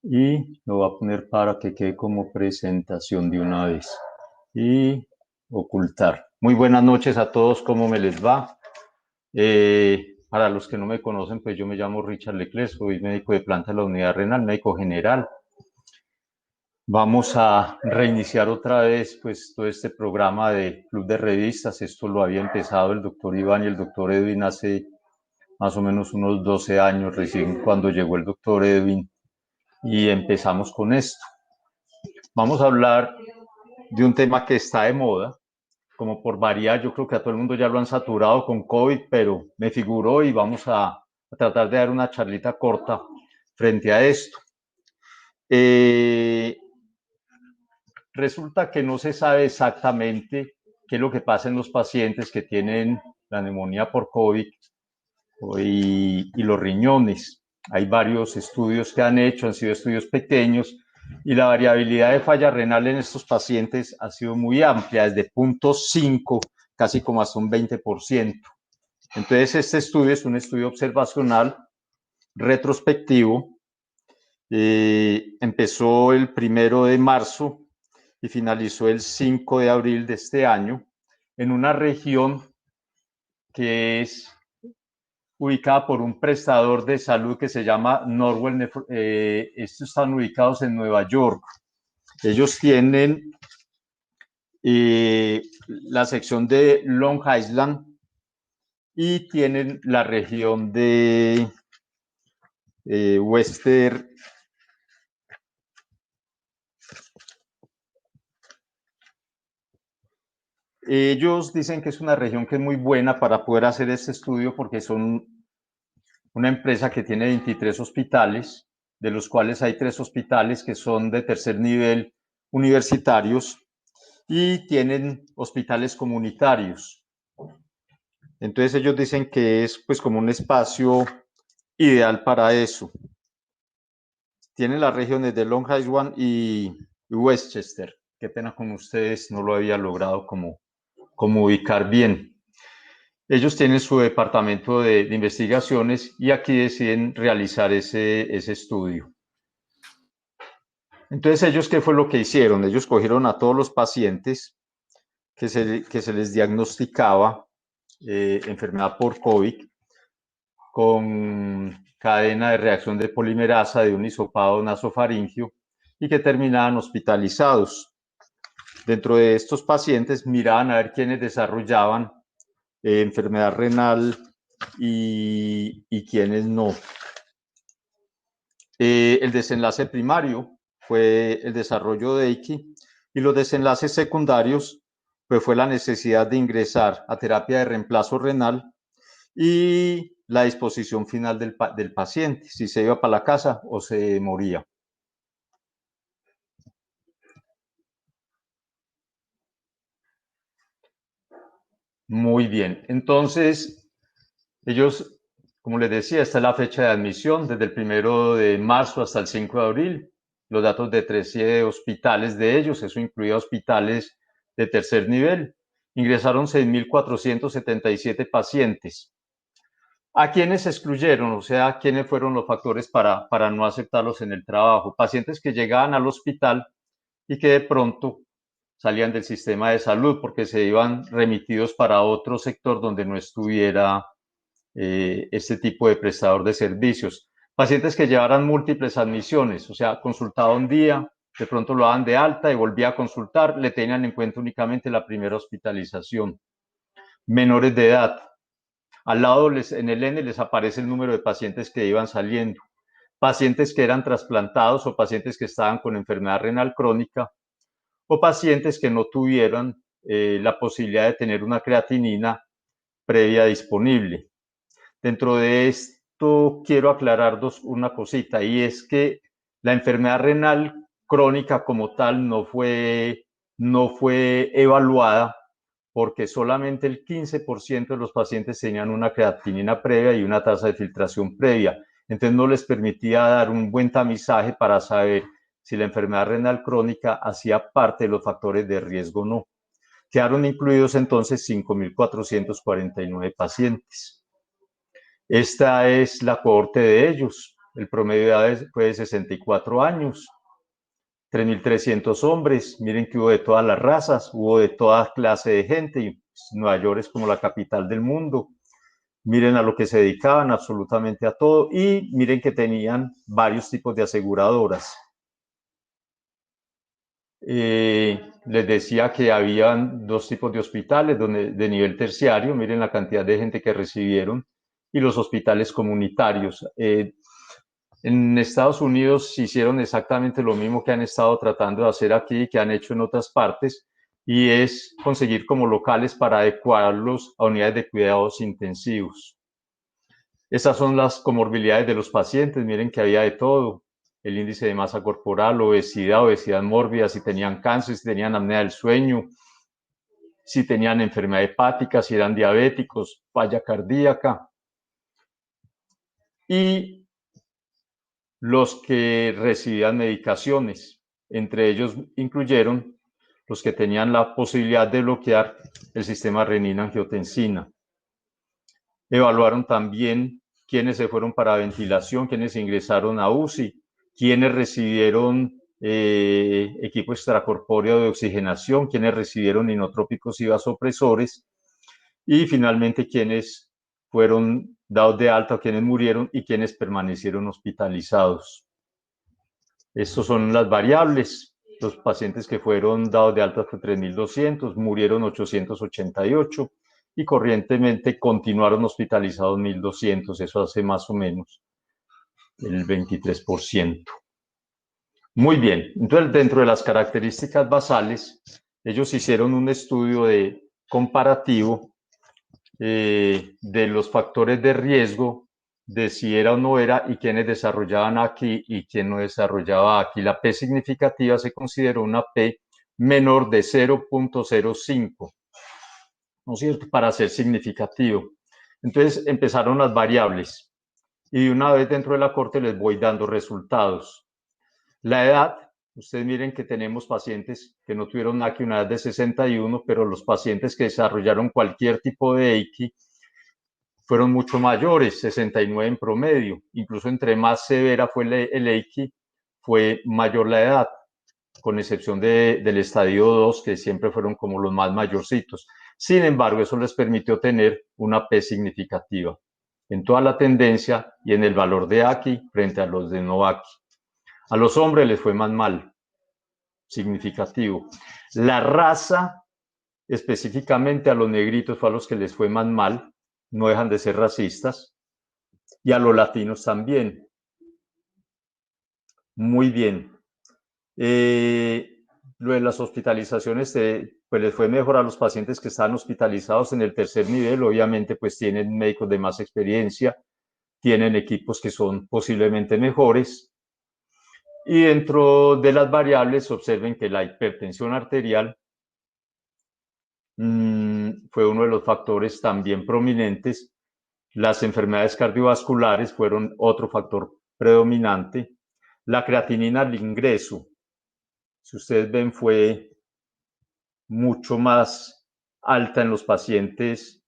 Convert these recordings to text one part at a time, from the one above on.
y lo voy a poner para que quede como presentación de una vez y ocultar. Muy buenas noches a todos, ¿cómo me les va? Para los que no me conocen, pues yo me llamo Richard Leclerc, soy médico de planta de la unidad renal, médico general. Vamos a reiniciar otra vez pues todo este programa de Club de Revistas. Esto lo había empezado el doctor Iván y el doctor Edwin hace más o menos unos 12 años, recién cuando llegó el doctor Edwin, y empezamos con esto. Vamos a hablar de un tema que está de moda, como por variar, yo creo que a todo el mundo ya lo han saturado con COVID, pero me figuró y vamos a tratar de dar una charlita corta frente a esto. Resulta que no se sabe exactamente qué es lo que pasa en los pacientes que tienen la neumonía por COVID y los riñones. Hay varios estudios que han hecho, han sido estudios pequeños, y la variabilidad de falla renal en estos pacientes ha sido muy amplia, desde 0.5, casi como hasta un 20%. Entonces, este estudio es un estudio observacional retrospectivo. Empezó el 1 de marzo y finalizó el 5 de abril de este año en una región que es ubicada por un prestador de salud que se llama Norwell. Estos están ubicados en Nueva York. Ellos tienen la sección de Long Island y tienen la región de Western. Ellos dicen que es una región que es muy buena para poder hacer este estudio porque son una empresa que tiene 23 hospitales, de los cuales hay 3 hospitales que son de tercer nivel universitarios y tienen hospitales comunitarios. Entonces ellos dicen que es pues como un espacio ideal para eso. Tienen las regiones de Long Island y Westchester. Qué pena con ustedes, no lo había logrado como ubicar bien. Ellos tienen su departamento de investigaciones y aquí deciden realizar ese estudio. Entonces, ellos, ¿qué fue lo que hicieron? Ellos cogieron a todos los pacientes que se les diagnosticaba enfermedad por COVID con cadena de reacción de polimerasa de un hisopado nasofaringio y que terminaban hospitalizados. Dentro de estos pacientes miraban a ver quiénes desarrollaban enfermedad renal y quiénes no. El desenlace primario fue el desarrollo de EICI y los desenlaces secundarios pues fue la necesidad de ingresar a terapia de reemplazo renal y la disposición final del paciente, si se iba para la casa o se moría. Muy bien, entonces ellos, como les decía, esta es la fecha de admisión, desde el 1 de marzo hasta el 5 de abril, los datos de 13 hospitales de ellos, eso incluía hospitales de tercer nivel. Ingresaron 6.477 pacientes. ¿A quiénes excluyeron? O sea, ¿quiénes fueron los factores para no aceptarlos en el trabajo? Pacientes que llegaban al hospital y que de pronto salían del sistema de salud porque se iban remitidos para otro sector donde no estuviera este tipo de prestador de servicios. Pacientes que llevaran múltiples admisiones, o sea, consultaba un día, de pronto lo daban de alta y volvía a consultar, le tenían en cuenta únicamente la primera hospitalización. Menores de edad, al lado en el N les aparece el número de pacientes que iban saliendo. Pacientes que eran trasplantados o pacientes que estaban con enfermedad renal crónica o pacientes que no tuvieran la posibilidad de tener una creatinina previa disponible. Dentro de esto quiero aclarar una cosita, y es que la enfermedad renal crónica como tal no fue evaluada porque solamente el 15% de los pacientes tenían una creatinina previa y una tasa de filtración previa. Entonces no les permitía dar un buen tamizaje para saber si la enfermedad renal crónica hacía parte de los factores de riesgo o no. Quedaron incluidos entonces 5.449 pacientes. Esta es la cohorte de ellos. el promedio de edad fue de 64 años, 3.300 hombres, miren que hubo de todas las razas, hubo de toda clase de gente, y Nueva York es como la capital del mundo. Miren a lo que se dedicaban, absolutamente a todo, y miren que tenían varios tipos de aseguradoras. Les decía que habían dos tipos de hospitales de nivel terciario, miren la cantidad de gente que recibieron, y los hospitales comunitarios. En Estados Unidos hicieron exactamente lo mismo que han estado tratando de hacer aquí, que han hecho en otras partes, y es conseguir como locales para adecuarlos a unidades de cuidados intensivos. Estas son las comorbilidades de los pacientes, miren que había de todo, el índice de masa corporal, obesidad mórbida, si tenían cáncer, si tenían apnea del sueño, si tenían enfermedad hepática, si eran diabéticos, falla cardíaca. Y los que recibían medicaciones, entre ellos incluyeron los que tenían la posibilidad de bloquear el sistema renina-angiotensina. Evaluaron también quiénes se fueron para ventilación, quiénes ingresaron a UCI, quiénes recibieron equipo extracorpóreo de oxigenación, quiénes recibieron inotrópicos y vasopresores, y finalmente quiénes fueron dados de alta, quienes murieron y quienes permanecieron hospitalizados. Estas son las variables. Los pacientes que fueron dados de alta fue 3.200, murieron 888 y corrientemente continuaron hospitalizados 1.200. Eso hace más o menos el 23%. Muy bien, entonces dentro de las características basales, ellos hicieron un estudio de comparativo de los factores de riesgo, de si era o no era, y quiénes desarrollaban aquí y quién no desarrollaba aquí. La P significativa se consideró una P menor de 0.05, ¿no es cierto?, para ser significativo. Entonces empezaron las variables y de una vez dentro de la corte les voy dando resultados. La edad, ustedes miren que tenemos pacientes que no tuvieron NACI, una edad de 61, pero los pacientes que desarrollaron cualquier tipo de EICI fueron mucho mayores, 69 en promedio. Incluso entre más severa fue el EICI, fue mayor la edad, con excepción del estadio 2, que siempre fueron como los más mayorcitos. Sin embargo, eso les permitió tener una P significativa en toda la tendencia y en el valor de ACI frente a los de no ACI. A los hombres les fue más mal, significativo. La raza, específicamente a los negritos, fue a los que les fue más mal, no dejan de ser racistas, y a los latinos también. Muy bien. Lo de las hospitalizaciones, pues les fue mejor a los pacientes que están hospitalizados en el tercer nivel. Obviamente, pues tienen médicos de más experiencia, tienen equipos que son posiblemente mejores. Y dentro de las variables, observen que la hipertensión arterial fue uno de los factores también prominentes. Las enfermedades cardiovasculares fueron otro factor predominante. La creatinina al ingreso, si ustedes ven, fue mucho más alta en los pacientes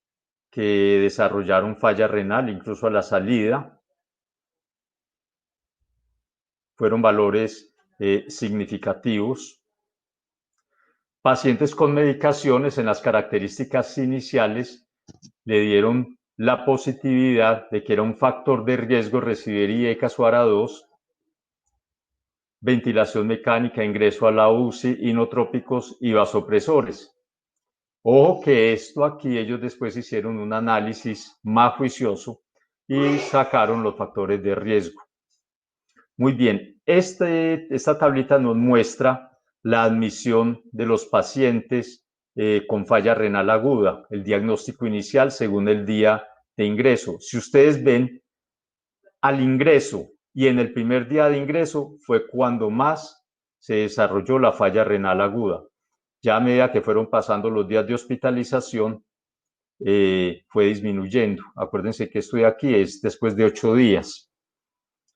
que desarrollaron falla renal, incluso a la salida. Fueron valores significativos. Pacientes con medicaciones, en las características iniciales le dieron la positividad de que era un factor de riesgo recibir IECA o ARA2, ventilación mecánica, ingreso a la UCI, inotrópicos y vasopresores. Ojo que esto aquí ellos después hicieron un análisis más juicioso y sacaron los factores de riesgo. Muy bien, esta tablita nos muestra la admisión de los pacientes con falla renal aguda, el diagnóstico inicial según el día de ingreso. Si ustedes ven, al ingreso y en el primer día de ingreso fue cuando más se desarrolló la falla renal aguda. Ya a medida que fueron pasando los días de hospitalización, fue disminuyendo. Acuérdense que esto de aquí es después de 8 días.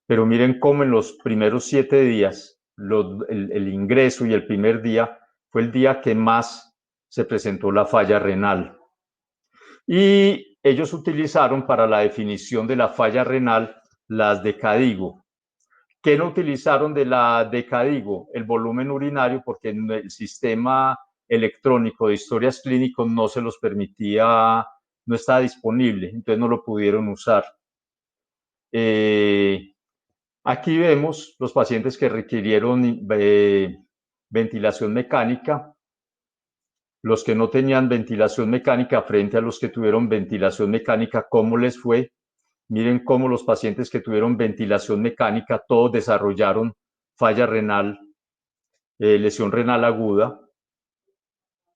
Pero miren cómo en los primeros 7 días, el ingreso y el primer día fue el día que más se presentó la falla renal. Y ellos utilizaron para la definición de la falla renal las de Cadigo. ¿Qué no utilizaron de la de Cadigo? El volumen urinario, porque el sistema electrónico de historias clínicos no se los permitía, no estaba disponible, entonces no lo pudieron usar. Aquí vemos los pacientes que requirieron ventilación mecánica, los que no tenían ventilación mecánica frente a los que tuvieron ventilación mecánica, ¿cómo les fue? Miren cómo los pacientes que tuvieron ventilación mecánica, todos desarrollaron falla renal, lesión renal aguda,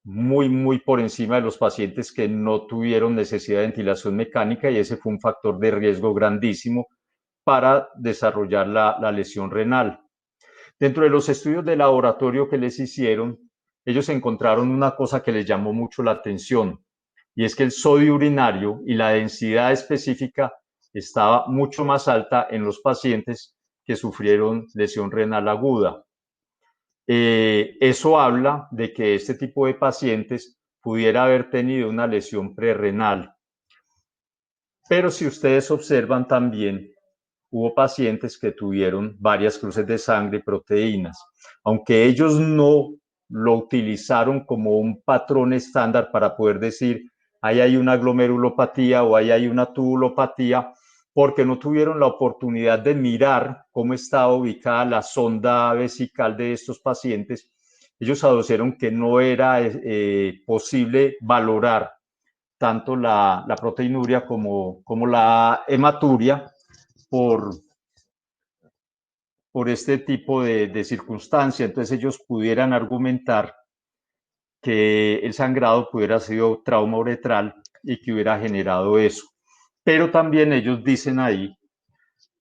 muy por encima de los pacientes que no tuvieron necesidad de ventilación mecánica, y ese fue un factor de riesgo grandísimo para desarrollar la lesión renal. Dentro de los estudios de laboratorio que les hicieron, ellos encontraron una cosa que les llamó mucho la atención, y es que el sodio urinario y la densidad específica estaba mucho más alta en los pacientes que sufrieron lesión renal aguda. Eso habla de que este tipo de pacientes pudiera haber tenido una lesión prerrenal. Pero si ustedes observan también, hubo pacientes que tuvieron varias cruces de sangre y proteínas. Aunque ellos no lo utilizaron como un patrón estándar para poder decir, ahí hay una glomerulopatía o ahí hay una tubulopatía, porque no tuvieron la oportunidad de mirar cómo estaba ubicada la sonda vesical de estos pacientes, ellos aducieron que no era posible valorar tanto la proteinuria como la hematuria por este tipo de circunstancia. Entonces ellos pudieran argumentar que el sangrado pudiera haber sido trauma uretral y que hubiera generado eso. Pero también ellos dicen ahí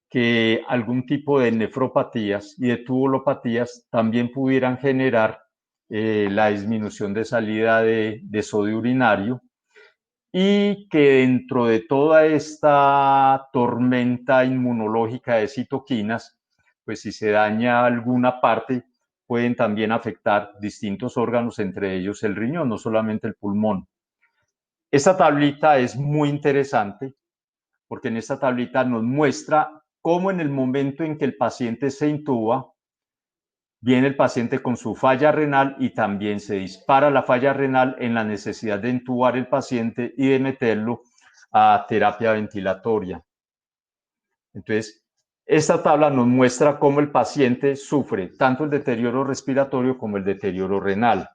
que algún tipo de nefropatías y de tubulopatías también pudieran generar la disminución de salida de sodio urinario, y que dentro de toda esta tormenta inmunológica de citoquinas, pues si se daña alguna parte, pueden también afectar distintos órganos, entre ellos el riñón, no solamente el pulmón. Esta tablita es muy interesante porque en esta tablita nos muestra cómo en el momento en que el paciente se intuba, viene el paciente con su falla renal y también se dispara la falla renal en la necesidad de intubar el paciente y de meterlo a terapia ventilatoria. Entonces, esta tabla nos muestra cómo el paciente sufre tanto el deterioro respiratorio como el deterioro renal.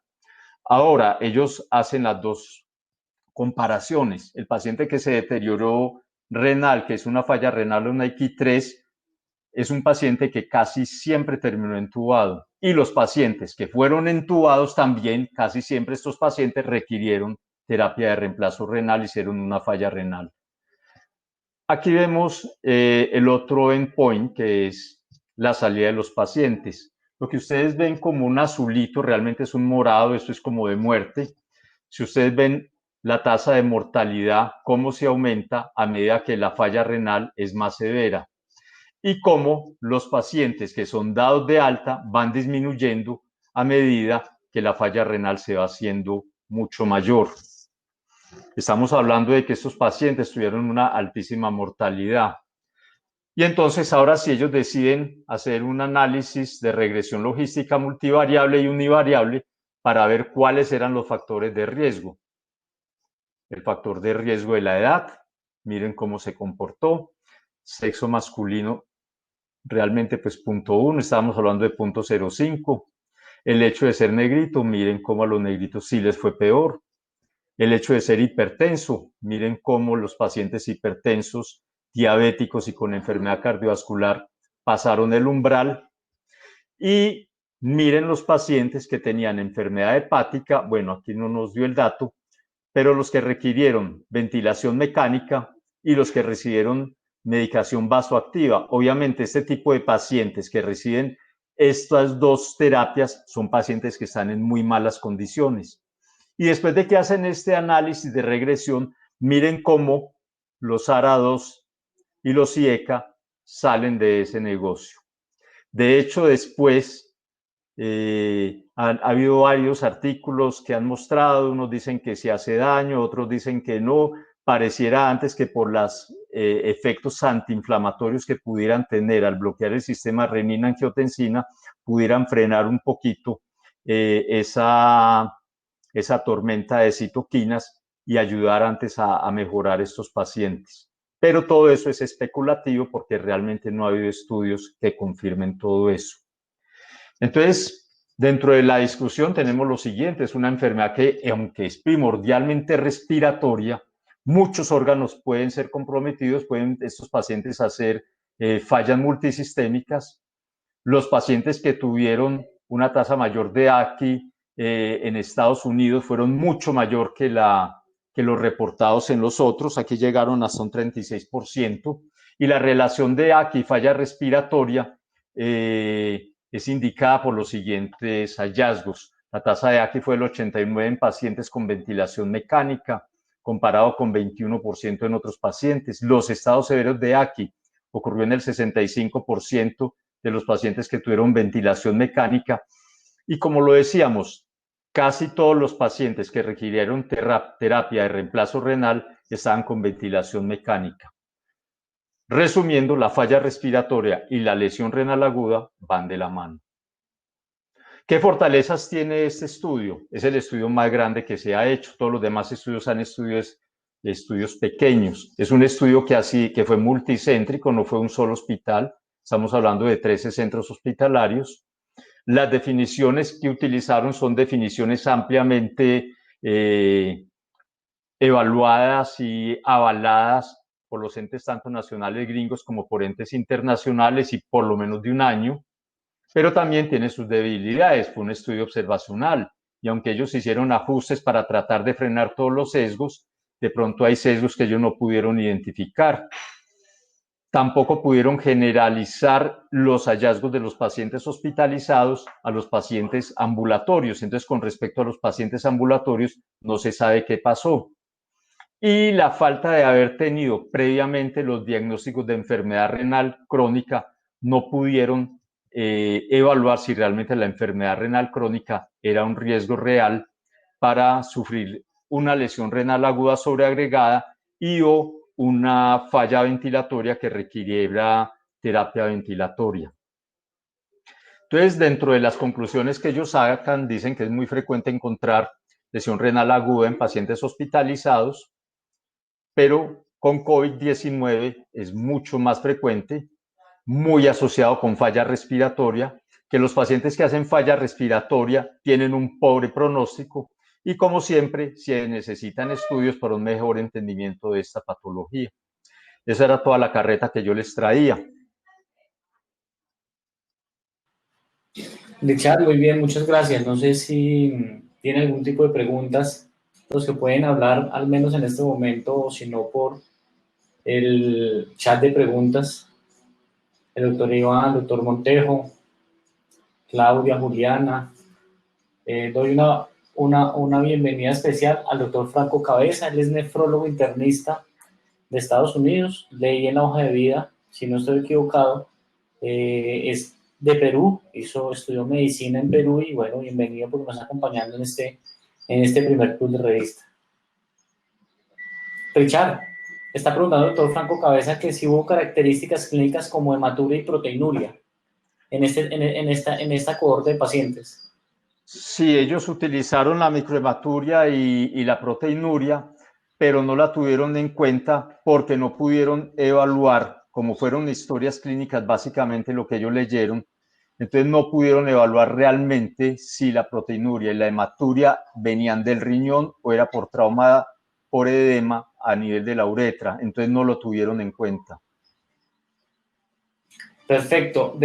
Ahora, ellos hacen las dos comparaciones. El paciente que se deterioró renal, que es una falla renal, una X3, es un paciente que casi siempre terminó entubado. Y los pacientes que fueron entubados también, casi siempre estos pacientes requirieron terapia de reemplazo renal, hicieron una falla renal. Aquí vemos el otro endpoint, que es la salida de los pacientes. Lo que ustedes ven como un azulito realmente es un morado, esto es como de muerte. Si ustedes ven la tasa de mortalidad, cómo se aumenta a medida que la falla renal es más severa, y cómo los pacientes que son dados de alta van disminuyendo a medida que la falla renal se va haciendo mucho mayor. Estamos hablando de que estos pacientes tuvieron una altísima mortalidad. Y entonces ahora sí ellos deciden hacer un análisis de regresión logística multivariable y univariable para ver cuáles eran los factores de riesgo. El factor de riesgo de la edad, miren cómo se comportó. Sexo masculino, realmente pues 0.1, estábamos hablando de 0.05. El hecho de ser negrito, miren cómo a los negritos sí les fue peor. El hecho de ser hipertenso, miren cómo los pacientes hipertensos, diabéticos y con enfermedad cardiovascular pasaron el umbral. Y miren los pacientes que tenían enfermedad hepática, bueno, aquí no nos dio el dato, pero los que requirieron ventilación mecánica y los que recibieron medicación vasoactiva. Obviamente, este tipo de pacientes que reciben estas dos terapias son pacientes que están en muy malas condiciones. Y después de que hacen este análisis de regresión, miren cómo los ARA2 y los IECA salen de ese negocio. De hecho, después ha habido varios artículos que han mostrado, unos dicen que se hace daño, otros dicen que no, pareciera antes que por los efectos antiinflamatorios que pudieran tener al bloquear el sistema renina-angiotensina, pudieran frenar un poquito esa tormenta de citoquinas y ayudar antes a mejorar estos pacientes. Pero todo eso es especulativo porque realmente no ha habido estudios que confirmen todo eso. Entonces, dentro de la discusión tenemos lo siguiente: es una enfermedad que, aunque es primordialmente respiratoria, muchos órganos pueden ser comprometidos, pueden estos pacientes hacer fallas multisistémicas. Los pacientes que tuvieron una tasa mayor de AQI en Estados Unidos fueron mucho mayor que los reportados en los otros. Aquí llegaron hasta un 36%. Y la relación de AQI y falla respiratoria es indicada por los siguientes hallazgos. La tasa de AQI fue del 89% en pacientes con ventilación mecánica, comparado con 21% en otros pacientes. Los estados severos de AQI ocurrió en el 65% de los pacientes que tuvieron ventilación mecánica. Y como lo decíamos, casi todos los pacientes que requirieron terapia de reemplazo renal estaban con ventilación mecánica. Resumiendo, la falla respiratoria y la lesión renal aguda van de la mano. ¿Qué fortalezas tiene este estudio? Es el estudio más grande que se ha hecho. Todos los demás estudios han estudios pequeños. Es un estudio que fue multicéntrico, no fue un solo hospital. Estamos hablando de 13 centros hospitalarios. Las definiciones que utilizaron son definiciones ampliamente evaluadas y avaladas por los entes tanto nacionales gringos como por entes internacionales y por lo menos de un año, pero también tiene sus debilidades. Fue un estudio observacional y aunque ellos hicieron ajustes para tratar de frenar todos los sesgos, de pronto hay sesgos que ellos no pudieron identificar. Tampoco pudieron generalizar los hallazgos de los pacientes hospitalizados a los pacientes ambulatorios. Entonces, con respecto a los pacientes ambulatorios, no se sabe qué pasó. Y la falta de haber tenido previamente los diagnósticos de enfermedad renal crónica, no pudieron evaluar si realmente la enfermedad renal crónica era un riesgo real para sufrir una lesión renal aguda sobreagregada y o una falla ventilatoria que requiriera terapia ventilatoria. Entonces, dentro de las conclusiones que ellos sacan, dicen que es muy frecuente encontrar lesión renal aguda en pacientes hospitalizados, pero con COVID-19 es mucho más frecuente, muy asociado con falla respiratoria, que los pacientes que hacen falla respiratoria tienen un pobre pronóstico y, como siempre, se necesitan estudios para un mejor entendimiento de esta patología. Esa era toda la carreta que yo les traía. Richard, muy bien, muchas gracias. No sé si tiene algún tipo de preguntas, los que pueden hablar al menos en este momento, o si no por el chat de preguntas. El doctor Iván, el doctor Montejo, Claudia, Juliana. Doy una bienvenida especial al doctor Franco Cabeza. Él es nefrólogo internista de Estados Unidos. Leí en la hoja de vida, si no estoy equivocado, es de Perú, estudió medicina en Perú y bueno, bienvenido porque nos está acompañando en este primer club de revista. Richard, está preguntando el doctor Franco Cabeza que si hubo características clínicas como hematuria y proteinuria en esta cohorte de pacientes. Sí, ellos utilizaron la microhematuria y la proteinuria, pero no la tuvieron en cuenta porque no pudieron evaluar, como fueron historias clínicas básicamente lo que ellos leyeron, entonces no pudieron evaluar realmente si la proteinuria y la hematuria venían del riñón o era por trauma, por edema a nivel de la uretra, entonces no lo tuvieron en cuenta. Perfecto.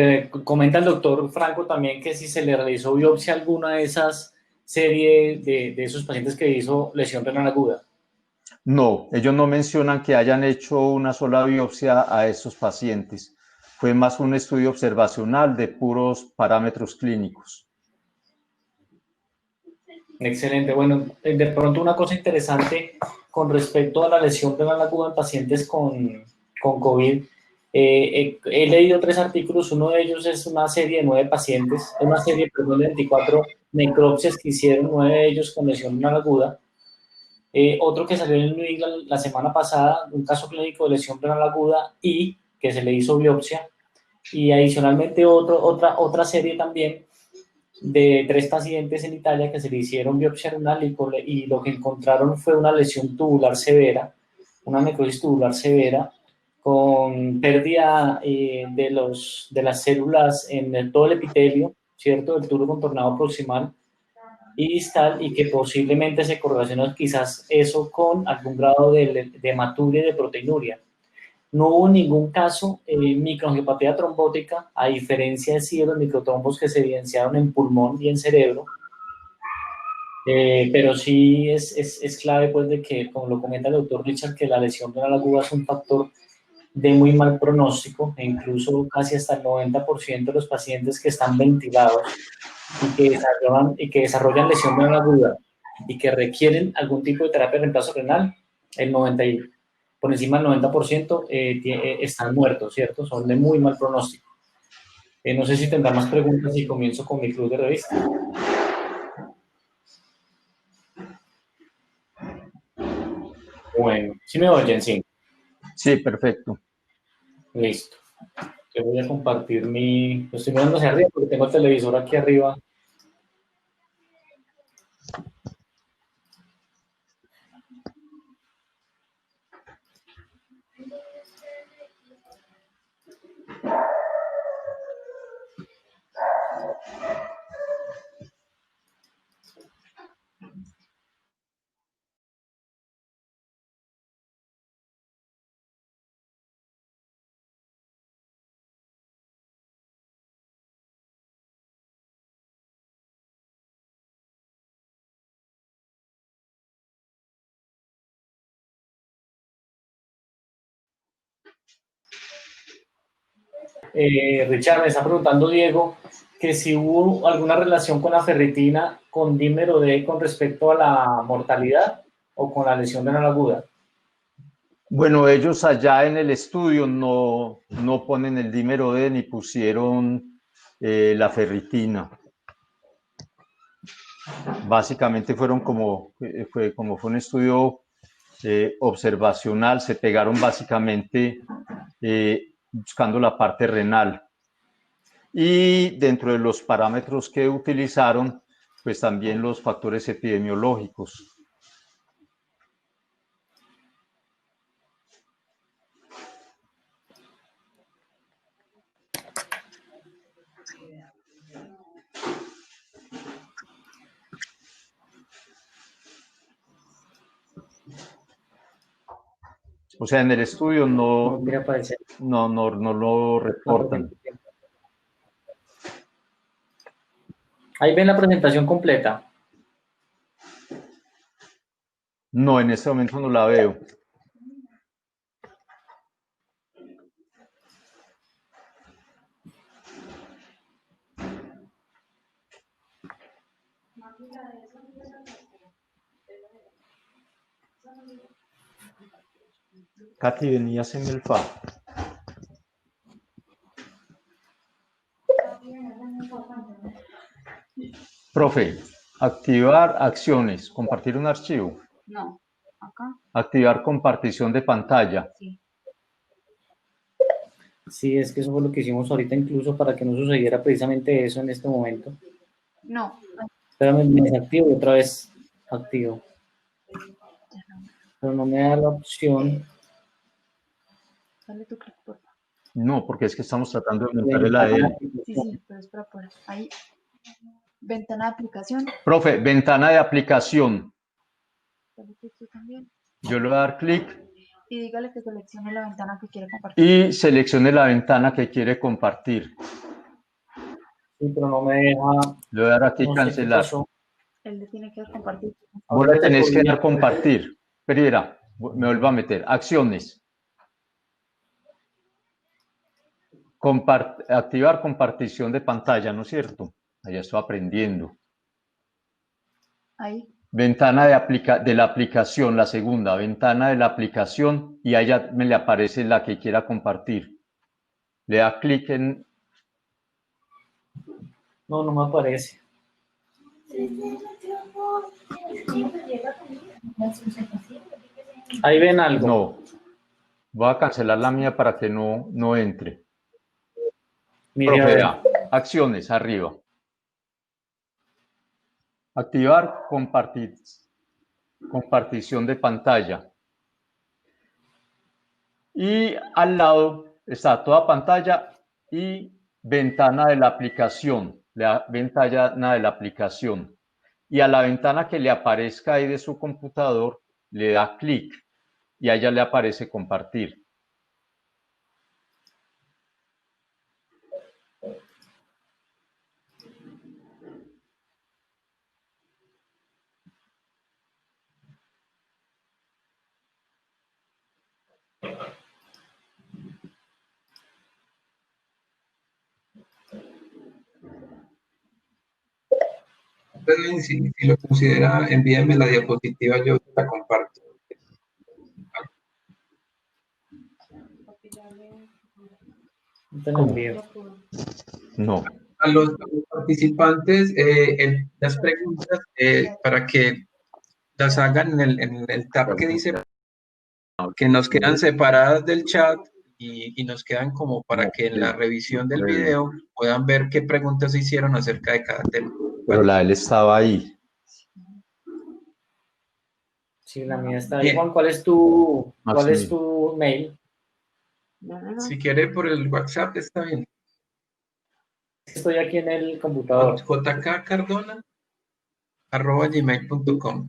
Comenta el doctor Franco también que si se le realizó biopsia alguna de esas series de esos pacientes que hizo lesión renal aguda. No, ellos no mencionan que hayan hecho una sola biopsia a estos pacientes. Fue más un estudio observacional de puros parámetros clínicos. Excelente. Bueno, de pronto una cosa interesante con respecto a la lesión renal aguda en pacientes con COVID. He leído 3 artículos, uno de ellos es una serie de 9 pacientes, de 24 necropsias que hicieron, 9 de ellos con lesión renal aguda, Otro que salió en el New England la semana pasada, un caso clínico de lesión renal aguda y que se le hizo biopsia. Y adicionalmente otra serie también de 3 pacientes en Italia que se le hicieron biopsia renal y lo que encontraron fue una lesión tubular severa, una necrosis tubular severa, con pérdida de las células en todo el epitelio, ¿cierto? Del tubo contornado proximal y distal, y que posiblemente se correlaciona quizás eso con algún grado de hematuria y de proteinuria. No hubo ningún caso microangiopatía trombótica, a diferencia de los microtrombos que se evidenciaron en pulmón y en cerebro. Pero sí es clave, pues, de que, como lo comenta el doctor Richard, que la lesión renal aguda es un factor de muy mal pronóstico, e incluso casi hasta el 90% de los pacientes que están ventilados y que desarrollan lesión renal aguda y que requieren algún tipo de terapia de reemplazo renal, el 90 por encima del 90% están muertos, ¿cierto? Son de muy mal pronóstico. No sé si tendrá más preguntas y comienzo con mi club de revista. Bueno, ¿sí me oyen? Sí. Sí, perfecto. Listo. Yo voy a compartir lo estoy mirando hacia arriba porque tengo el televisor aquí arriba. Richard, me está preguntando Diego que si hubo alguna relación con la ferritina con dímero D con respecto a la mortalidad o con la lesión renal aguda. Bueno, ellos allá en el estudio no ponen el dímero D ni pusieron la ferritina. Básicamente fue un estudio observacional, se pegaron básicamente buscando la parte renal. Y dentro de los parámetros que utilizaron, pues también los factores epidemiológicos. O sea, en el estudio no lo reportan. Ahí ven la presentación completa. No, en este momento no la veo. Katy, venías en el FA. Profe, activar acciones, compartir un archivo. No, acá. Activar compartición de pantalla. Sí. Sí, es que eso fue lo que hicimos ahorita, incluso para que no sucediera precisamente eso en este momento. No. Espérame, me desactivo y otra vez activo. Pero no me da la opción. Dale tu clic, por favor. No, porque es que estamos tratando de aumentar el ADN. Sí, pero es para poder. Ahí. Ventana de aplicación. Profe, ventana de aplicación. Dale clic tú también. Yo le voy a dar clic. Y dígale que seleccione la ventana que quiere compartir. Y seleccione la ventana que quiere compartir. Sí, pero no me deja. Le voy a dar aquí No sé qué cancelar. pasó. Él le tiene que dar compartir. Vos le tenés que dar compartir. Espera, me vuelvo a meter. Acciones. Activar compartición de pantalla, ¿no es cierto? Allá estoy aprendiendo. Ahí. Ventana de la aplicación, la segunda, ventana de la aplicación, y allá me le aparece la que quiera compartir. Le da clic en... No me aparece. Ahí ven algo. No. Voy a cancelar la mía para que no entre. Mire, a Profe, ver. A, acciones, arriba. Activar compartición de pantalla. Y al lado está toda pantalla y ventana de la aplicación. La ventana de la aplicación. Y a la ventana que le aparezca ahí de su computador, le da clic y a ella le aparece compartir. Entonces, si lo considera, envíame la diapositiva, yo la comparto. Te lo envío. No. A los participantes, las preguntas para que las hagan en el tab que dice que nos quedan separadas del chat y nos quedan como para que en la revisión del video puedan ver qué preguntas se hicieron acerca de cada tema. Pero la de él estaba ahí. Sí, la mía está ahí. Bien. Juan, ¿cuál es tu Maximiliano. mail? Si quiere por el WhatsApp está bien. Estoy aquí en el computador. jkcardona@gmail.com.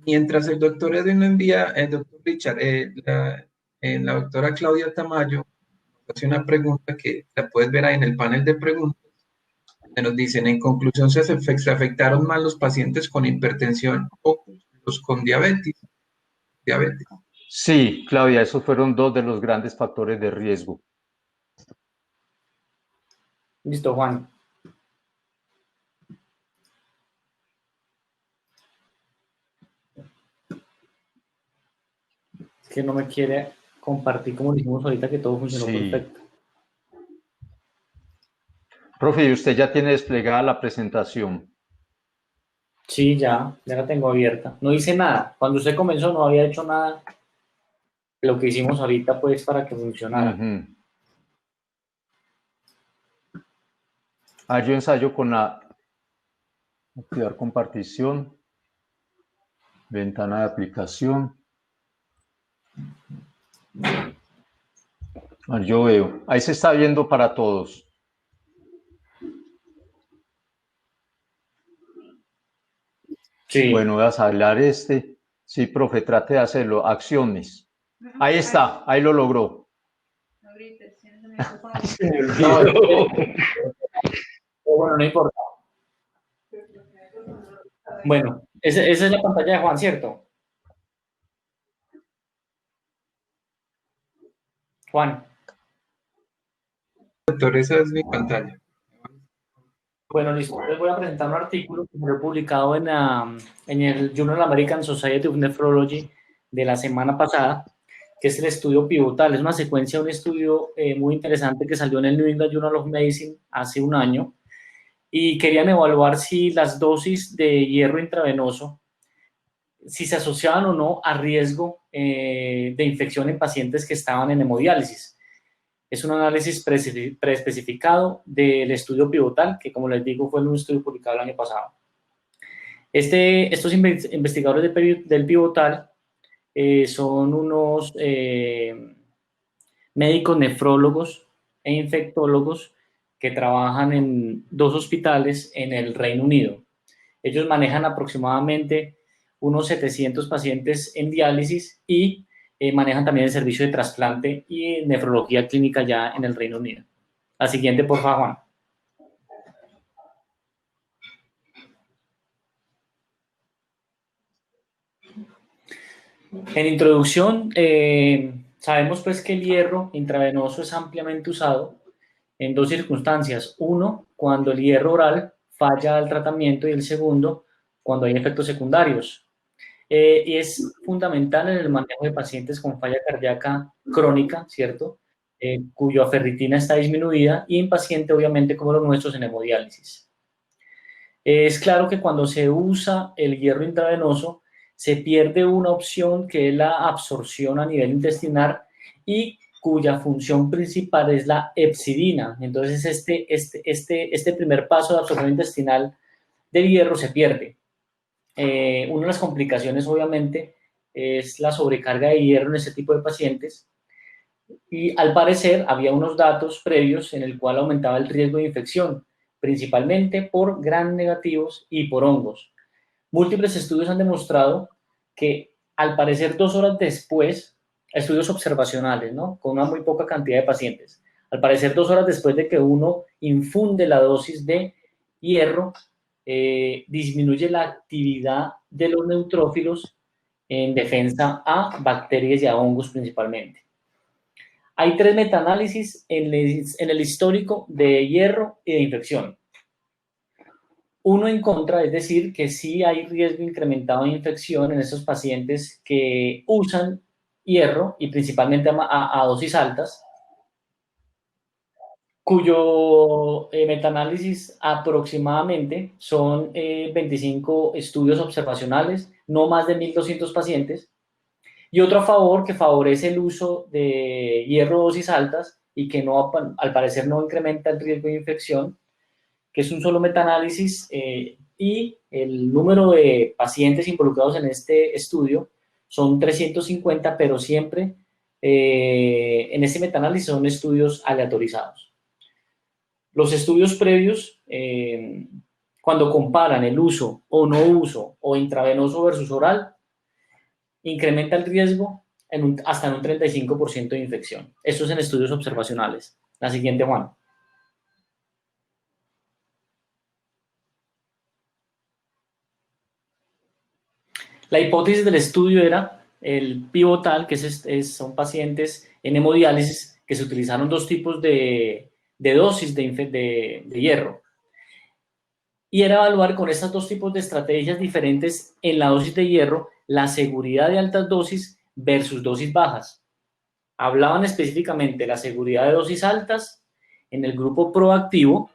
Mientras el doctor Edwin lo envía, el doctor Richard, la doctora Claudia Tamayo hace una pregunta que la puedes ver ahí en el panel de preguntas. Nos dicen, en conclusión, se afectaron más los pacientes con hipertensión o los con diabetes. Sí, Claudia, esos fueron dos de los grandes factores de riesgo. Listo, Juan. Es que no me quiere compartir como dijimos ahorita que todo funcionó perfecto. Profe, ¿y usted ya tiene desplegada la presentación? Sí, ya la tengo abierta. No hice nada. Cuando usted comenzó no había hecho nada de lo que hicimos ahorita, pues, para que funcionara. Yo ensayo con activar compartición, ventana de aplicación. Yo veo. Ahí se está viendo para todos. Sí. Bueno, voy a hablar este. Sí, profe, trate de hacerlo. Acciones. Ahí está, ahí lo logró. Bueno, no importa. Bueno, esa es la pantalla de Juan, ¿cierto? Juan. Doctor, esa es mi pantalla. Bueno, listo. Les voy a presentar un artículo que fue publicado en el Journal American Society of Nephrology de la semana pasada, que es el estudio pivotal. Es una secuencia de un estudio muy interesante que salió en el New England Journal of Medicine hace un año, y querían evaluar si las dosis de hierro intravenoso, si se asociaban o no a riesgo de infección en pacientes que estaban en hemodiálisis. Es un análisis preespecificado del estudio pivotal, que como les digo fue un estudio publicado el año pasado. Estos investigadores del pivotal son unos médicos nefrólogos e infectólogos que trabajan en 2 hospitales en el Reino Unido. Ellos manejan aproximadamente unos 700 pacientes en diálisis y manejan también el servicio de trasplante y nefrología clínica ya en el Reino Unido. La siguiente, por favor, Juan. En introducción, sabemos pues que el hierro intravenoso es ampliamente usado en 2 circunstancias. Uno, cuando el hierro oral falla al tratamiento, y el segundo, cuando hay efectos secundarios. Y es fundamental en el manejo de pacientes con falla cardíaca crónica, ¿cierto? Cuya ferritina está disminuida, y en pacientes, obviamente, como los nuestros, en hemodiálisis. Es claro que cuando se usa el hierro intravenoso, se pierde una opción que es la absorción a nivel intestinal y cuya función principal es la hepcidina. Entonces, este primer paso de absorción intestinal del hierro se pierde. Una de las complicaciones, obviamente, es la sobrecarga de hierro en este tipo de pacientes. Y al parecer había unos datos previos en el cual aumentaba el riesgo de infección, principalmente por gram negativos y por hongos. Múltiples estudios han demostrado que al parecer 2 horas después, estudios observacionales, ¿no? Con una muy poca cantidad de pacientes, al parecer 2 horas después de que uno infunde la dosis de hierro, disminuye la actividad de los neutrófilos en defensa a bacterias y a hongos principalmente. Hay 3 metaanálisis en el histórico de hierro y de infección. Uno en contra, es decir, que sí hay riesgo incrementado de infección en esos pacientes que usan hierro y principalmente a dosis altas, cuyo metaanálisis aproximadamente son 25 estudios observacionales, no más de 1.200 pacientes, y otro a favor que favorece el uso de hierro dosis altas y que no, al parecer no incrementa el riesgo de infección, que es un solo metaanálisis, y el número de pacientes involucrados en este estudio son 350, pero siempre en este metaanálisis son estudios aleatorizados. Los estudios previos, cuando comparan el uso o no uso o intravenoso versus oral, incrementa el riesgo hasta en un 35% de infección. Esto es en estudios observacionales. La siguiente, Juan. La hipótesis del estudio era el pivotal, que son pacientes en hemodiálisis que se utilizaron 2 tipos de dosis de hierro. Y era evaluar con estos 2 tipos de estrategias diferentes en la dosis de hierro la seguridad de altas dosis versus dosis bajas. Hablaban específicamente de la seguridad de dosis altas en el grupo proactivo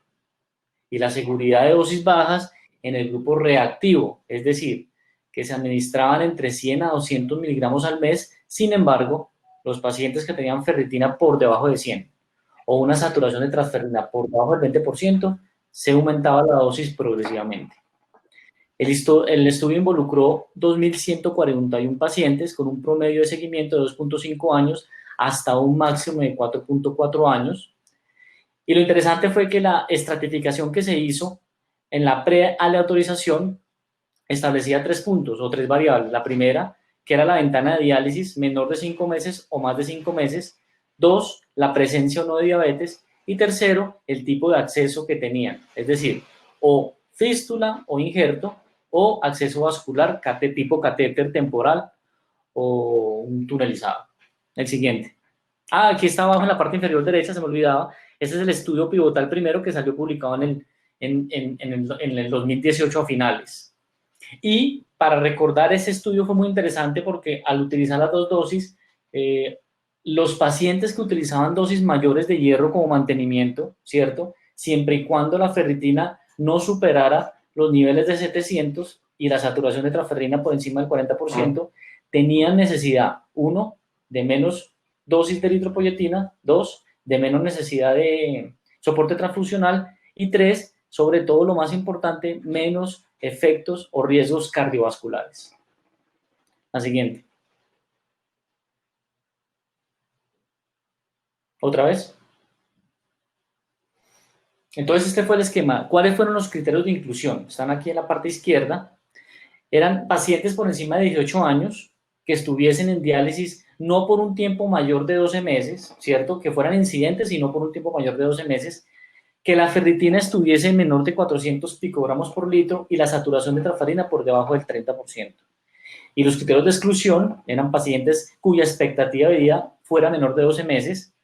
y la seguridad de dosis bajas en el grupo reactivo, es decir, que se administraban entre 100 a 200 miligramos al mes. Sin embargo, los pacientes que tenían ferritina por debajo de 100 o una saturación de transferrina por debajo del 20%, se aumentaba la dosis progresivamente. El estudio involucró 2.141 pacientes con un promedio de seguimiento de 2.5 años hasta un máximo de 4.4 años. Y lo interesante fue que la estratificación que se hizo en la prealeatorización establecía 3 puntos o 3 variables. La primera, que era la ventana de diálisis menor de 5 meses o más de 5 meses. 2, la presencia o no de diabetes. Y tercero, el tipo de acceso que tenían. Es decir, o fístula o injerto o acceso vascular tipo catéter temporal o un tunelizado. El siguiente. Aquí está abajo en la parte inferior derecha, se me olvidaba. Este es el estudio pivotal primero que salió publicado en el 2018 a finales. Y para recordar, ese estudio fue muy interesante porque al utilizar las 2 dosis, los pacientes que utilizaban dosis mayores de hierro como mantenimiento, ¿cierto? Siempre y cuando la ferritina no superara los niveles de 700 y la saturación de transferrina por encima del 40%, tenían necesidad, 1, de menos dosis de eritropoyetina, 2, de menos necesidad de soporte transfusional y 3, sobre todo lo más importante, menos efectos o riesgos cardiovasculares. La siguiente. ¿Otra vez? Entonces, este fue el esquema. ¿Cuáles fueron los criterios de inclusión? Están aquí en la parte izquierda. Eran pacientes por encima de 18 años que estuviesen en diálisis no por un tiempo mayor de 12 meses, ¿cierto? Que fueran incidentes y no por un tiempo mayor de 12 meses, que la ferritina estuviese en menor de 400 picogramos por litro y la saturación de transferrina por debajo del 30%. Y los criterios de exclusión eran pacientes cuya expectativa de vida fuera menor de 12 meses,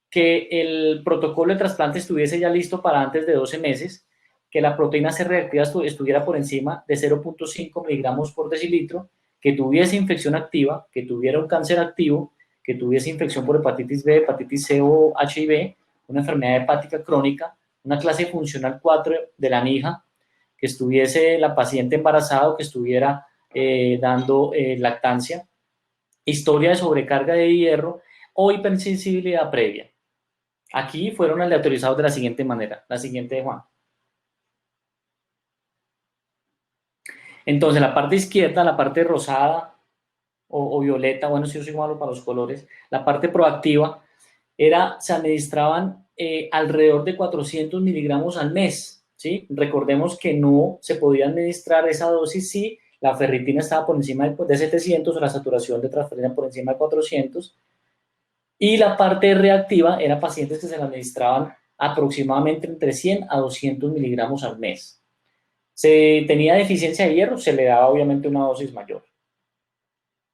que el protocolo de trasplante estuviese ya listo para antes de 12 meses, que la proteína C reactiva estuviera por encima de 0.5 miligramos por decilitro, que tuviese infección activa, que tuviera un cáncer activo, que tuviese infección por hepatitis B, hepatitis C o HIV, una enfermedad hepática crónica, una clase funcional 4 de la NIJA, que estuviese la paciente embarazada o que estuviera dando lactancia, historia de sobrecarga de hierro o hipersensibilidad previa. Aquí fueron aleatorizados de la siguiente manera, la siguiente, Juan. Entonces, la parte izquierda, la parte rosada o violeta, bueno, si yo soy malo para los colores, la parte proactiva, se administraban alrededor de 400 miligramos al mes, ¿sí? Recordemos que no se podía administrar esa dosis si la ferritina estaba por encima de 700 o la saturación de transferrina por encima de 400, y la parte reactiva era pacientes que se la administraban aproximadamente entre 100 a 200 miligramos al mes. Se tenía deficiencia de hierro, se le daba obviamente una dosis mayor.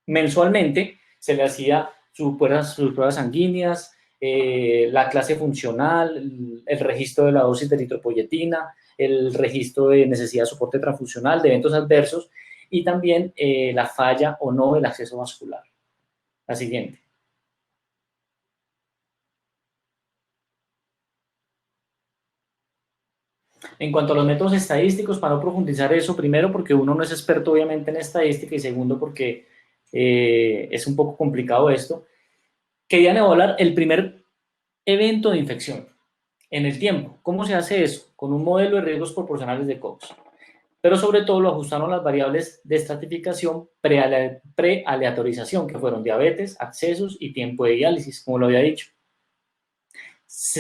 Mensualmente se le hacía sus pruebas sanguíneas, la clase funcional, el registro de la dosis de eritropoyetina, el registro de necesidad de soporte transfusional, de eventos adversos y también la falla o no del acceso vascular. La siguiente. En cuanto a los métodos estadísticos, para no profundizar eso, primero porque uno no es experto obviamente en estadística y segundo porque es un poco complicado esto, querían evaluar el primer evento de infección en el tiempo. ¿Cómo se hace eso? Con un modelo de riesgos proporcionales de Cox. Pero sobre todo lo ajustaron las variables de estratificación prealeatorización, que fueron diabetes, accesos y tiempo de diálisis, como lo había dicho.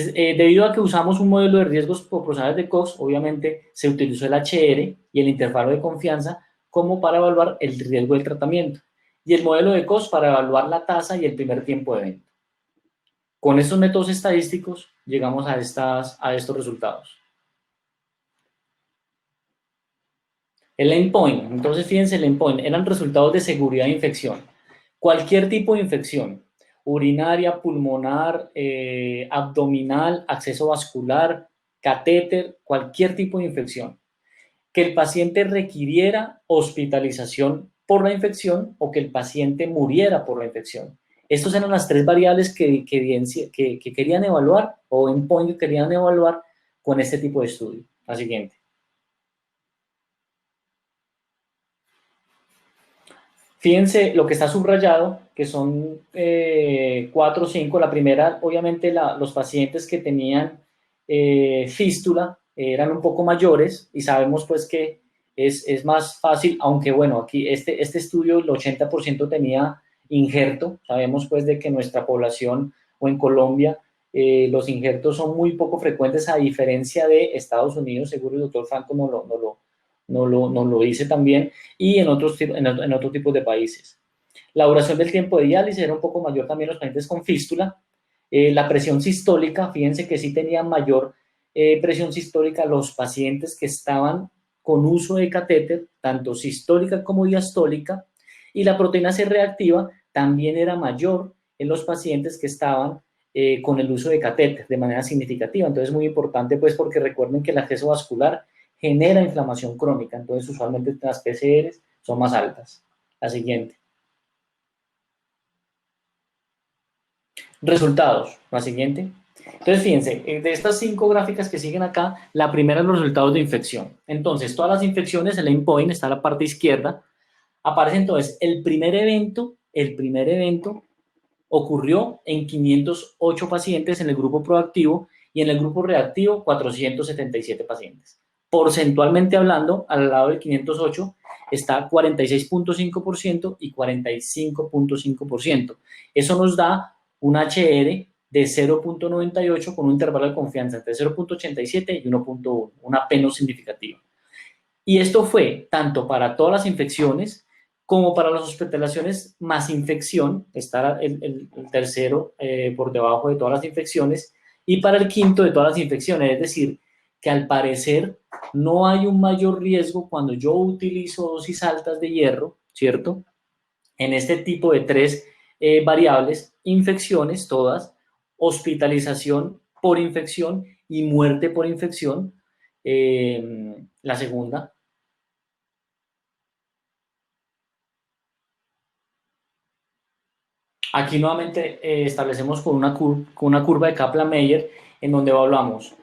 Debido a que usamos un modelo de riesgos proporcionales de Cox, obviamente se utilizó el HR y el intervalo de confianza como para evaluar el riesgo del tratamiento y el modelo de Cox para evaluar la tasa y el primer tiempo de evento. Con estos métodos estadísticos llegamos a estos resultados. El endpoint, entonces fíjense, el endpoint eran resultados de seguridad de infección. Cualquier tipo de infección, urinaria, pulmonar, abdominal, acceso vascular, catéter, cualquier tipo de infección. Que el paciente requiriera hospitalización por la infección o que el paciente muriera por la infección. Estas eran las tres variables que querían evaluar o endpoint que querían evaluar con este tipo de estudio. La siguiente. Fíjense lo que está subrayado, que son 4 o 5. La primera, obviamente, los pacientes que tenían fístula eran un poco mayores y sabemos pues que es más fácil, aunque bueno, aquí este estudio el 80% tenía injerto. Sabemos pues de que nuestra población o en Colombia los injertos son muy poco frecuentes a diferencia de Estados Unidos, seguro el doctor Franco nos lo dice también, y en otros tipos de países. La duración del tiempo de diálisis era un poco mayor también en los pacientes con fístula. La presión sistólica, fíjense que sí tenían mayor presión sistólica los pacientes que estaban con uso de catéter, tanto sistólica como diastólica, y la proteína C reactiva también era mayor en los pacientes que estaban con el uso de catéter de manera significativa. Entonces es muy importante pues porque recuerden que el acceso vascular genera inflamación crónica, entonces usualmente las PCRs son más altas. La siguiente. Resultados, la siguiente. Entonces, fíjense, de estas 5 gráficas que siguen acá, la primera es los resultados de infección. Entonces, todas las infecciones, el endpoint está en la parte izquierda, aparece entonces el primer evento ocurrió en 508 pacientes en el grupo proactivo y en el grupo reactivo 477 pacientes. Porcentualmente hablando, al lado del 508 está 46.5% y 45.5%. Eso nos da un HR de 0.98 con un intervalo de confianza entre 0.87 y 1.1, una P no significativa. Y esto fue tanto para todas las infecciones como para las hospitalizaciones más infección, está el tercero por debajo de todas las infecciones, y para el quinto de todas las infecciones, es decir, que al parecer no hay un mayor riesgo cuando yo utilizo dosis altas de hierro, ¿cierto? En este tipo de 3 variables, infecciones todas, hospitalización por infección y muerte por infección, la segunda. Aquí nuevamente establecemos con una curva de Kaplan-Meier en donde evaluamos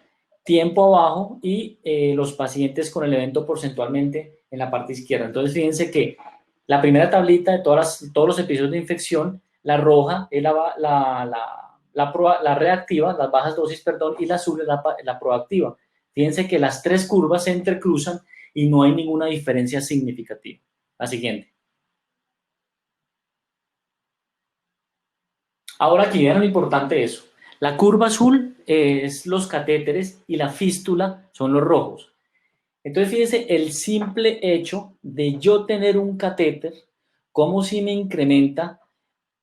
tiempo abajo y los pacientes con el evento porcentualmente en la parte izquierda. Entonces, fíjense que La primera tablita de todos los episodios de infección, la roja es la reactiva, las bajas dosis, perdón, y la azul es la proactiva. Fíjense que las tres curvas se entrecruzan y no hay ninguna diferencia significativa. La siguiente. Ahora aquí vean lo importante de eso. La curva azul es los catéteres y la fístula son los rojos. Entonces, fíjense, el simple hecho de yo tener un catéter, cómo si me incrementa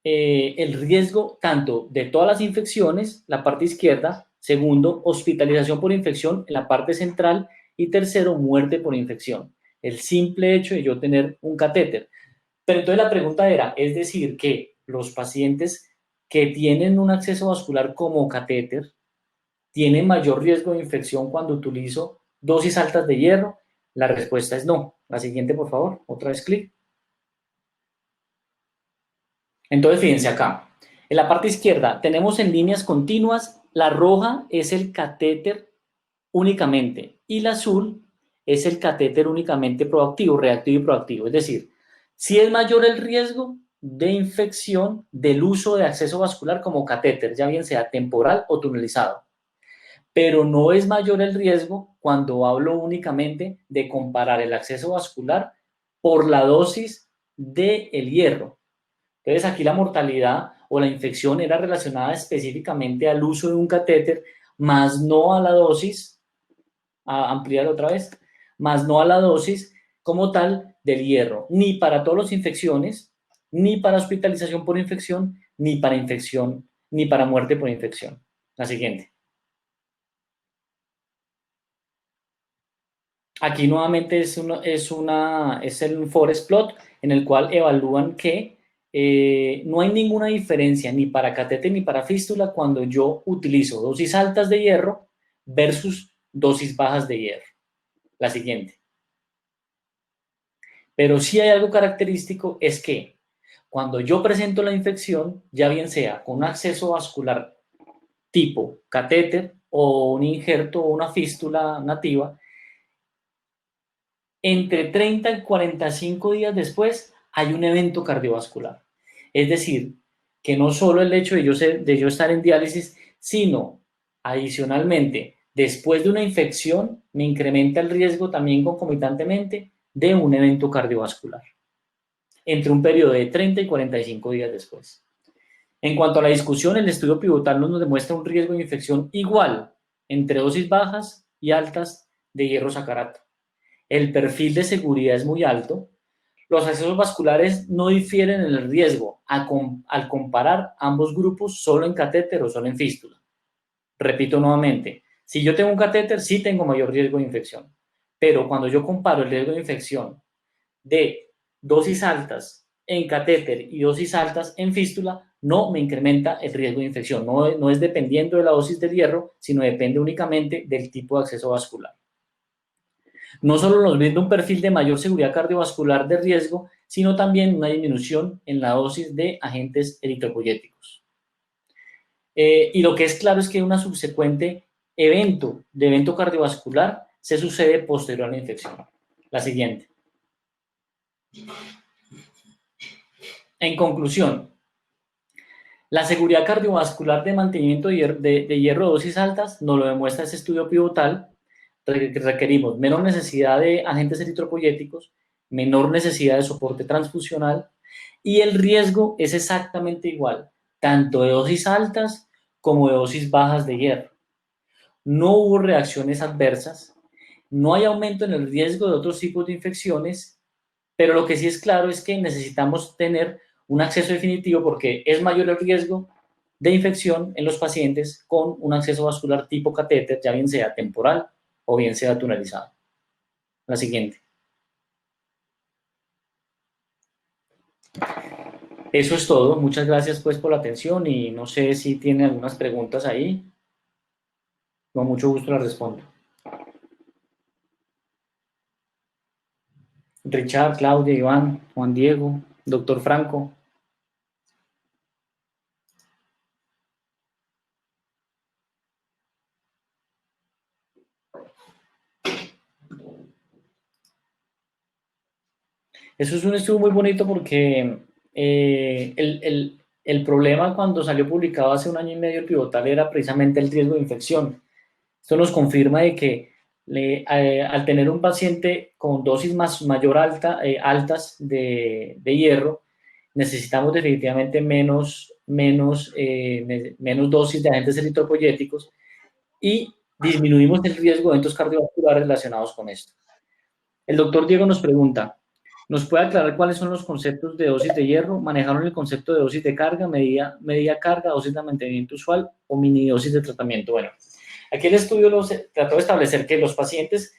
el riesgo tanto de todas las infecciones, la parte izquierda, segundo, hospitalización por infección en la parte central y tercero, muerte por infección. El simple hecho de yo tener un catéter. Pero entonces la pregunta era, es decir, que los pacientes que tienen un acceso vascular como catéter tienen mayor riesgo de infección cuando utilizo dosis altas de hierro. La respuesta es no. La siguiente, por favor, otra vez clic. Entonces, fíjense acá. En la parte izquierda tenemos en líneas continuas, la roja es el catéter únicamente y la azul es el catéter únicamente proactivo, reactivo y proactivo. Es decir, si es mayor el riesgo de infección del uso de acceso vascular como catéter, ya bien sea temporal o tunelizado. Pero no es mayor el riesgo cuando hablo únicamente de comparar el acceso vascular por la dosis del hierro. Entonces aquí la mortalidad o la infección era relacionada específicamente al uso de un catéter, más no a la dosis, a ampliar otra vez, más no a la dosis como tal del hierro, ni para todas las infecciones, ni para hospitalización por infección, ni para muerte por infección. La siguiente. Aquí nuevamente es el forest plot en el cual evalúan que no hay ninguna diferencia ni para catéter ni para fístula cuando yo utilizo dosis altas de hierro versus dosis bajas de hierro. La siguiente. Pero sí hay algo característico, es que cuando yo presento la infección, ya bien sea con un acceso vascular tipo catéter o un injerto o una fístula nativa, entre 30 y 45 días después hay un evento cardiovascular. Es decir, que no solo el hecho de yo estar en diálisis, sino adicionalmente, después de una infección, me incrementa el riesgo también concomitantemente de un evento cardiovascular, entre un periodo de 30 y 45 días después. En cuanto a la discusión, el estudio pivotal nos demuestra un riesgo de infección igual entre dosis bajas y altas de hierro sacarato. El perfil de seguridad es muy alto. Los accesos vasculares no difieren en el riesgo al comparar ambos grupos solo en catéter o solo en fístula. Repito nuevamente, si yo tengo un catéter, sí tengo mayor riesgo de infección. Pero cuando yo comparo el riesgo de infección de dosis altas en catéter y dosis altas en fístula, no me incrementa el riesgo de infección. No es dependiendo de la dosis del hierro, sino depende únicamente del tipo de acceso vascular. No solo nos brinda un perfil de mayor seguridad cardiovascular de riesgo, sino también una disminución en la dosis de agentes eritropoyéticos. Y lo que es claro es que una subsecuente evento cardiovascular se sucede posterior a la infección. La siguiente. En conclusión, la seguridad cardiovascular de mantenimiento de hierro de dosis altas nos lo demuestra ese estudio pivotal. Requerimos menor necesidad de agentes eritropoyéticos, menor necesidad de soporte transfusional y el riesgo es exactamente igual, tanto de dosis altas como de dosis bajas de hierro. No hubo reacciones adversas, no hay aumento en el riesgo de otros tipos de infecciones, pero lo que sí es claro es que necesitamos tener un acceso definitivo porque es mayor el riesgo de infección en los pacientes con un acceso vascular tipo catéter, ya bien sea temporal o bien sea tunelizado. La siguiente. Eso es todo. Muchas gracias pues por la atención y no sé si tienen algunas preguntas ahí. Con mucho gusto las respondo. Richard, Claudia, Iván, Juan Diego, doctor Franco. Eso es un estudio muy bonito porque el problema cuando salió publicado hace 1 año y medio el pivotal era precisamente el riesgo de infección. Esto nos confirma de que al tener un paciente con dosis altas de hierro, necesitamos definitivamente menos dosis de agentes eritropoyéticos y disminuimos el riesgo de eventos cardiovasculares relacionados con esto. El doctor Diego nos pregunta, ¿nos puede aclarar cuáles son los conceptos de dosis de hierro? ¿Manejaron el concepto de dosis de carga, media carga, dosis de mantenimiento usual o mini dosis de tratamiento? Bueno, aquí el estudio trató de establecer que los pacientes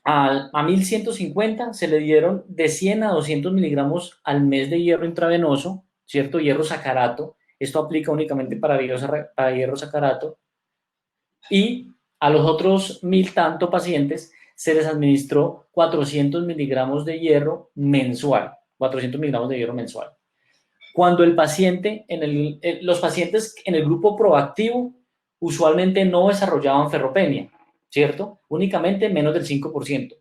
a 1150 se le dieron de 100 a 200 miligramos al mes de hierro intravenoso, ¿cierto? Hierro sacarato. Esto aplica únicamente para hierro sacarato. Y a los otros 1000 tanto pacientes se les administró 400 miligramos de hierro mensual. 400 miligramos de hierro mensual. Cuando el paciente, los pacientes en el grupo proactivo usualmente no desarrollaban ferropenia, ¿cierto? Únicamente menos del 5%.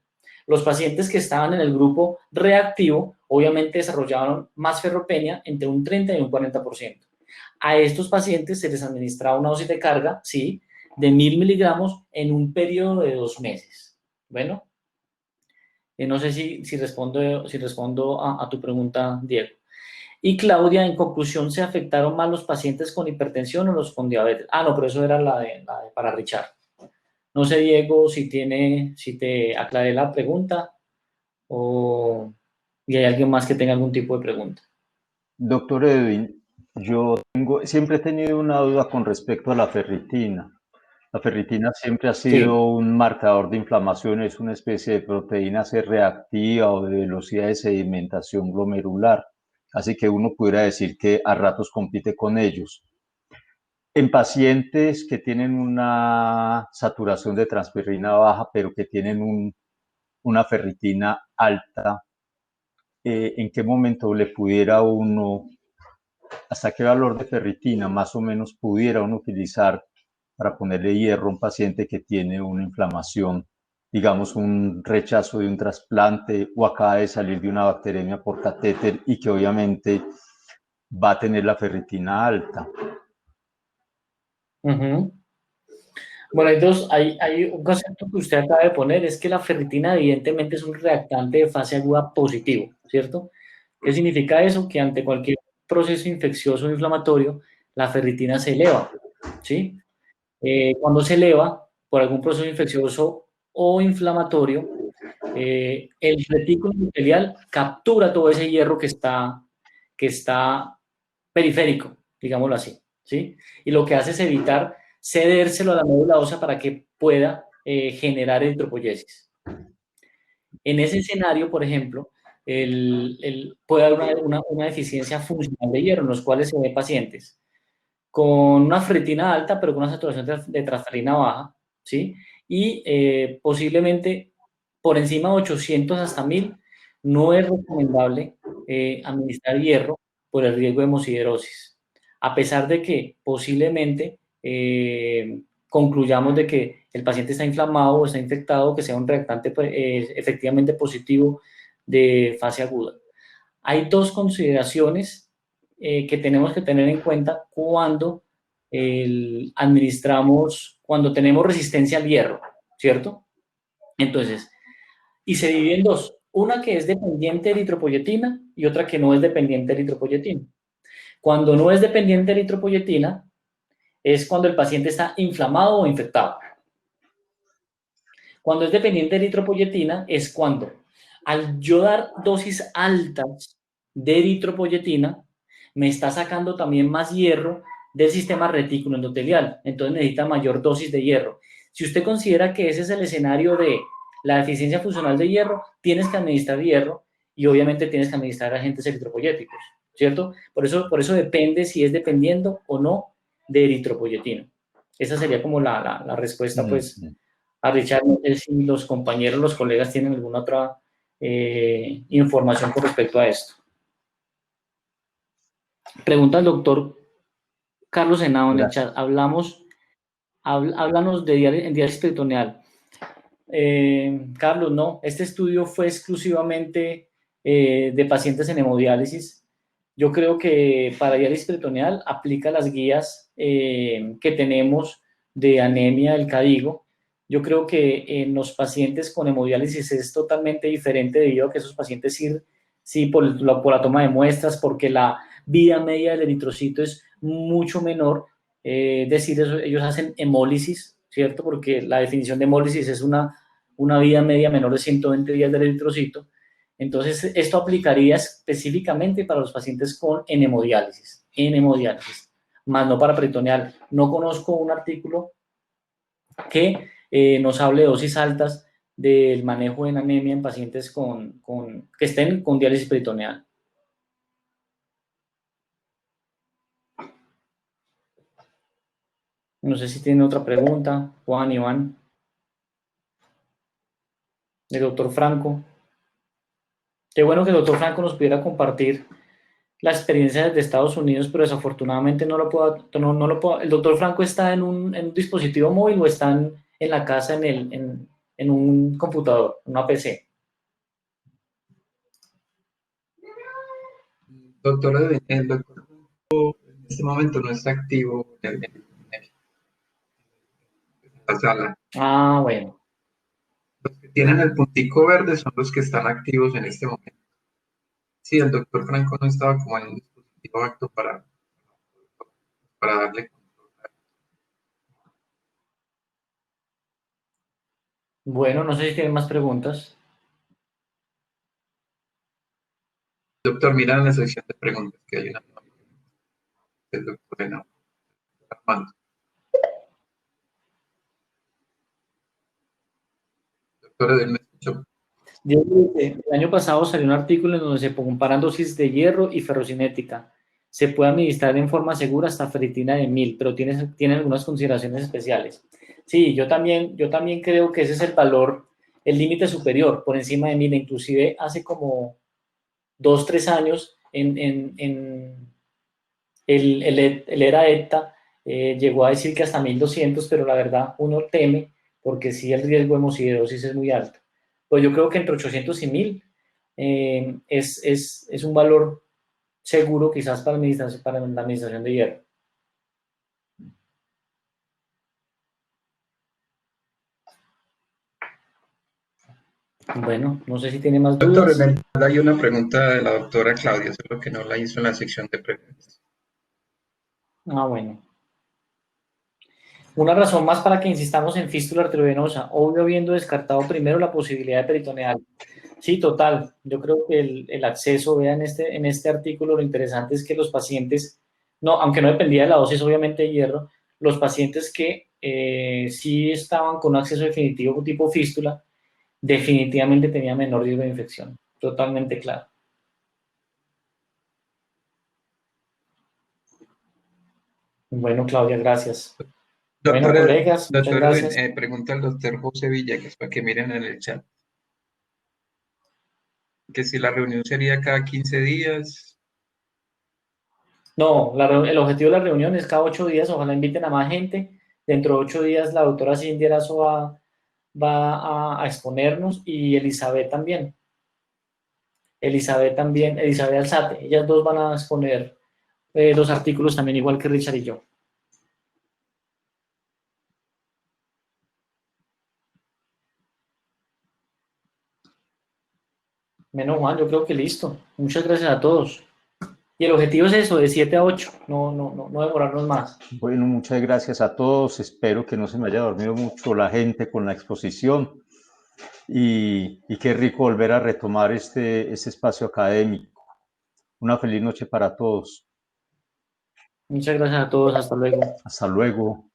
Los pacientes que estaban en el grupo reactivo obviamente desarrollaban más ferropenia entre un 30 y un 40%. A estos pacientes se les administraba una dosis de carga, sí, de 1000 miligramos en un periodo de 2 meses. Bueno, no sé si respondo a tu pregunta, Diego. Y Claudia, en conclusión, ¿se afectaron más los pacientes con hipertensión o los con diabetes? Ah, no, pero eso era la de para Richard. No sé, Diego, si te aclaré la pregunta y hay alguien más que tenga algún tipo de pregunta. Doctor Edwin, siempre he tenido una duda con respecto a la ferritina. La ferritina siempre ha sido un marcador de inflamación, es una especie de proteína C reactiva o de velocidad de sedimentación glomerular. Así que uno pudiera decir que a ratos compite con ellos. En pacientes que tienen una saturación de transferrina baja, pero que tienen una ferritina alta, ¿en qué momento le pudiera uno, hasta qué valor de ferritina más o menos pudiera uno utilizar para ponerle hierro a un paciente que tiene una inflamación, digamos un rechazo de un trasplante o acaba de salir de una bacteremia por catéter y que obviamente va a tener la ferritina alta? Bueno, entonces hay un concepto que usted acaba de poner, es que la ferritina evidentemente es un reactante de fase aguda positivo, ¿cierto? ¿Qué significa eso? Que ante cualquier proceso infeccioso o inflamatorio, la ferritina se eleva, ¿sí? Cuando se eleva por algún proceso infeccioso o inflamatorio, el retículo endotelial captura todo ese hierro que está periférico, digámoslo así, ¿sí? Y lo que hace es evitar cedérselo a la médula ósea para que pueda generar eritropoyesis. En ese escenario, por ejemplo, puede haber una deficiencia funcional de hierro, en los cuales se ve pacientes con una ferritina alta, pero con una saturación de transferrina baja, ¿sí? Y posiblemente por encima de 800 hasta 1000 no es recomendable administrar hierro por el riesgo de hemosiderosis, a pesar de que posiblemente concluyamos de que el paciente está inflamado o está infectado, que sea un reactante efectivamente positivo de fase aguda. Hay dos consideraciones que tenemos que tener en cuenta cuando cuando tenemos resistencia al hierro, ¿cierto? Entonces, y se divide en dos, una que es dependiente de eritropoyetina y otra que no es dependiente de eritropoyetina. Cuando no es dependiente de eritropoyetina es cuando el paciente está inflamado o infectado. Cuando es dependiente de eritropoyetina es cuando al yo dar dosis altas de eritropoyetina me está sacando también más hierro del sistema retículo endotelial, entonces necesita mayor dosis de hierro. Si usted considera que ese es el escenario de la deficiencia funcional de hierro, tienes que administrar hierro y obviamente tienes que administrar agentes eritropoyéticos, ¿cierto? Por eso depende si es dependiendo o no de eritropoyetina. Esa sería como la respuesta, pues, a Richard. No sé si los compañeros, los colegas tienen alguna otra información con respecto a esto. Pregunta al doctor Carlos Henao en el chat. Háblanos de diálisis peritoneal. Carlos, no. Este estudio fue exclusivamente de pacientes en hemodiálisis. Yo creo que para diálisis peritoneal aplica las guías que tenemos de anemia del CADIGO. Yo creo que en los pacientes con hemodiálisis es totalmente diferente debido a que esos pacientes sí por la toma de muestras, porque la vida media del eritrocito es mucho menor. Es decir, ellos hacen hemólisis, ¿cierto? Porque la definición de hemólisis es una vida media menor de 120 días del eritrocito. Entonces, esto aplicaría específicamente para los pacientes en hemodiálisis, más no para peritoneal. No conozco un artículo que nos hable de dosis altas del manejo en anemia en pacientes que estén con diálisis peritoneal. No sé si tiene otra pregunta, Juan, Iván. El doctor Franco. Qué bueno que el doctor Franco nos pudiera compartir la experiencia desde Estados Unidos, pero desafortunadamente no lo puedo. ¿El doctor Franco está en un dispositivo móvil o está en la casa en un computador, una PC? Doctor, el doctor en este momento no está activo en la sala. Ah, bueno. Los que tienen el puntico verde son los que están activos en este momento. Sí, el doctor Franco no estaba como en un dispositivo acto para darle control. Bueno, no sé si tienen más preguntas. Doctor, mira en la sección de preguntas que hay una del doctor Armando. Doctor, él me escuchó. El año pasado salió un artículo en donde se comparan dosis de hierro y ferrocinética. Se puede administrar en forma segura hasta ferritina de 1000, pero tiene algunas consideraciones especiales. Sí, yo también creo que ese es el valor, el límite superior, por encima de 1000. Inclusive hace como 2, 3 años en el era ETA llegó a decir que hasta 1200, pero la verdad uno teme porque sí el riesgo de hemosiderosis es muy alto. Pues yo creo que entre 800 y 1000 es un valor seguro quizás para la administración de hierro. Bueno, no sé si tiene más Doctor, dudas. en el chat hay una pregunta de la doctora Claudia, solo que no la hizo en la sección de preguntas. Ah, bueno. Una razón más para que insistamos en fístula arteriovenosa, obvio habiendo descartado primero la posibilidad de peritoneal. Sí, total. Yo creo que el acceso, vean en este artículo, lo interesante es que los pacientes, no, aunque no dependía de la dosis obviamente de hierro, los pacientes que sí estaban con un acceso definitivo tipo fístula, definitivamente tenían menor riesgo de infección. Totalmente claro. Bueno, Claudia, gracias. Bueno, colegas, muchas gracias. Pregunta al doctor José Villegas para que miren en el chat. Que si la reunión sería cada 15 días. No, el objetivo de la reunión es cada 8 días, ojalá inviten a más gente. Dentro de 8 días la doctora Cindy Erazo va a exponernos y Elizabeth también. Elizabeth Alzate. Ellas dos van a exponer los artículos también, igual que Richard y yo. Menos Juan, yo creo que listo. Muchas gracias a todos. Y el objetivo es eso, de 7 a 8, no demorarnos más. Bueno, muchas gracias a todos. Espero que no se me haya dormido mucho la gente con la exposición y qué rico volver a retomar este espacio académico. Una feliz noche para todos. Muchas gracias a todos, hasta luego. Hasta luego.